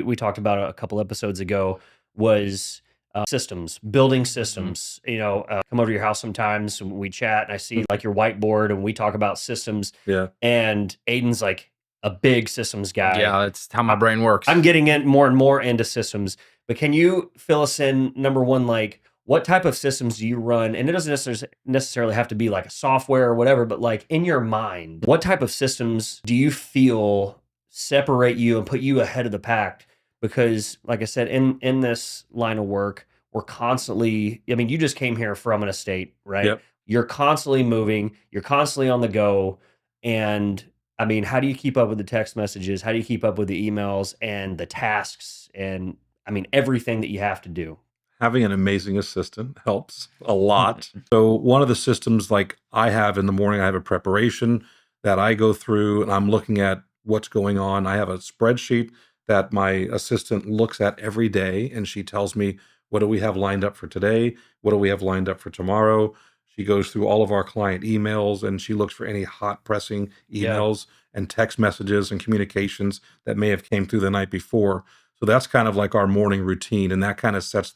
we talked about a couple episodes ago was systems, building systems. Come over to your house sometimes and we chat, and I see like your whiteboard, and we talk about systems. Yeah. And Aiden's like a big systems guy. Yeah, that's how my brain works. I'm getting in more and more into systems, but can you fill us in? Number one, like what type of systems do you run? And it doesn't necessarily have to be like a software or whatever, but like in your mind, what type of systems do you feel separate you and put you ahead of the pack? Because like I said, in this line of work, we're constantly, I mean, you just came here from an estate, right? Yep. You're constantly moving, you're constantly on the go. And I mean, how do you keep up with the text messages? How do you keep up with the emails and the tasks and I mean, everything that you have to do? Having an amazing assistant helps a lot. So one of the systems like I have in the morning, I have a preparation that I go through and I'm looking at what's going on. I have a spreadsheet that my assistant looks at every day, and she tells me, what do we have lined up for today? What do we have lined up for tomorrow? She goes through all of our client emails, and she looks for any hot pressing emails and text messages and communications that may have came through the night before. So that's kind of like our morning routine, and that kind of sets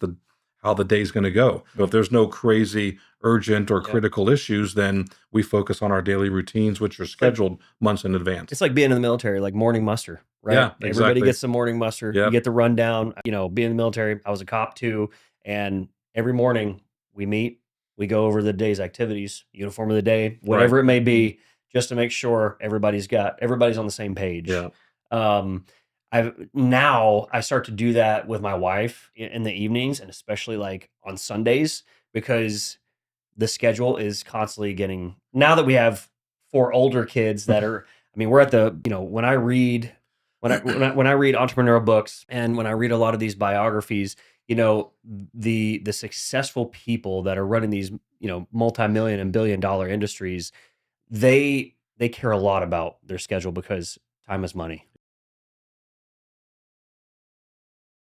how the day's going to go. But if there's no crazy urgent or critical issues, then we focus on our daily routines, which are scheduled months in advance. It's like being in the military, like morning muster, right? Yeah, exactly. Everybody gets the morning muster. Yep. You get the rundown. Being in the military, I was a cop too. And every morning we meet, we go over the day's activities, uniform of the day, whatever it may be, just to make sure everybody's on the same page. Yeah. I start to do that with my wife in the evenings, and especially like on Sundays, because the schedule is constantly getting, now that we have 4 older kids that are, I mean, we're at the, when I read entrepreneurial books and when I read a lot of these biographies, the successful people that are running these, multi-million and billion-dollar industries, they care a lot about their schedule because time is money.